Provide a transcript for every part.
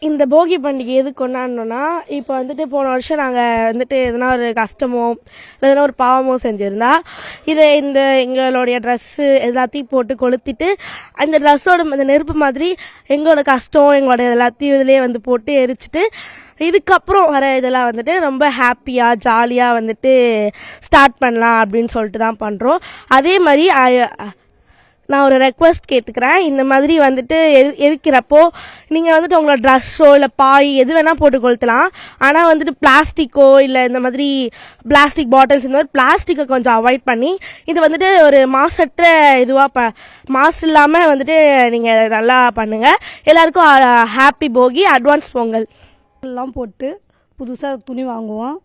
இந்த போகி பண்டிகை எது கொண்டாடணும்னா, இப்போ வந்துட்டு போன வருஷம் நாங்கள் வந்துட்டு எதனா ஒரு கஷ்டமோ எதனா ஒரு பாவமோ செஞ்சுருந்தா இந்த எங்களுடைய ட்ரெஸ்ஸு எல்லாத்தையும் போட்டு கொளுத்திட்டு அந்த ட்ரெஸ்ஸோட அந்த நெருப்பு மாதிரி எங்களோட கஷ்டம் எங்களோட எல்லாத்தையும் இதிலே வந்து போட்டு எரிச்சிட்டு இதுக்கப்புறம் வர இதெல்லாம் வந்துட்டு ரொம்ப ஹாப்பியாக ஜாலியாக வந்துட்டு ஸ்டார்ட் பண்ணலாம் அப்படின்னு சொல்லிட்டு தான் பண்ணுறோம். அதே மாதிரி நான் ஒரு ரெக்வஸ்ட் கேட்டுக்கிறேன். இந்த மாதிரி வந்துட்டு எரிக்கிறப்போ நீங்கள் வந்துட்டு உங்களோட ட்ரெஸ்ஸோ இல்லை பாய் எது வேணால் போட்டு கொளுத்தலாம். ஆனால் வந்துட்டு பிளாஸ்டிக்கோ இல்லை இந்த மாதிரி பிளாஸ்டிக் பாட்டில்ஸ் இந்த மாதிரி பிளாஸ்டிக்கை கொஞ்சம் அவாய்ட் பண்ணி இது வந்துட்டு ஒரு மாசற்ற இதுவாக மாசு இல்லாமல் வந்துட்டு நீங்கள் நல்லா பண்ணுங்கள். எல்லாருக்கும் ஹாப்பி போகி, அட்வான்ஸ் பொங்கல். எல்லாம் போட்டு புதுசாக துணி வாங்குவோம்.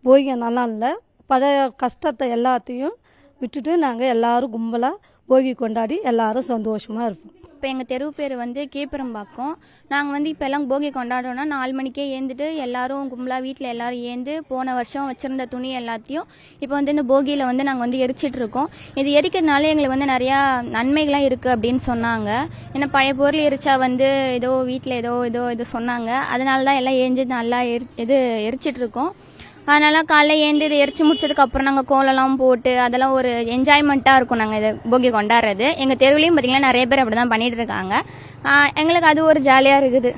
போகி நல்லா இல்லை, பழைய கஷ்டத்தை எல்லாத்தையும் விட்டுட்டு நாங்கள் எல்லோரும் கும்பலாக போகி கொண்டாடி எல்லாரும் சந்தோஷமாக இருப்போம். இப்போ எங்கள் தெரு பேர் வந்து கீழ்பெரும்பாக்கம். நாங்கள் இப்போ எல்லாம் போகி கொண்டாடுறோன்னா 4 மணிக்கே ஏந்துட்டு எல்லாரும் கும்பலாக வீட்டில் எல்லாரும் ஏந்து போன வருஷம் வச்சுருந்த துணி எல்லாத்தையும் இப்போ இந்த போகியில் நாங்கள் எரிச்சிட்ருக்கோம். இது எரிக்கிறதுனால எங்களுக்கு நிறையா நன்மைகள்லாம் இருக்குது அப்படின்னு சொன்னாங்க. ஏன்னா பழைய பொருள் எரிச்சா ஏதோ வீட்டில் ஏதோ சொன்னாங்க. அதனால தான் எல்லாம் ஏஞ்சி நல்லா எரிச்சிட்ருக்கோம். அதனால் காலைல ஏந்து இதை எரிச்சு முடிச்சதுக்கப்புறம் நாங்கள் கோலம்லாம் போட்டு அதெல்லாம் ஒரு என்ஜாய்மெண்ட்டாக இருக்கும். நாங்கள் இதை போகி கொண்டாடுறது எங்கள் தெருவுலையும் பார்த்திங்கன்னா நிறைய பேர் அப்படி தான் பண்ணிகிட்டு இருக்காங்க. எங்களுக்கு அது ஒரு ஜாலியாக இருக்குது.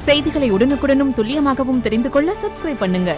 செய்திகளை உடனுக்குடனும் துல்லியமாகவும் தெரிந்து கொள்ள சப்ஸ்கிரைப் பண்ணுங்க.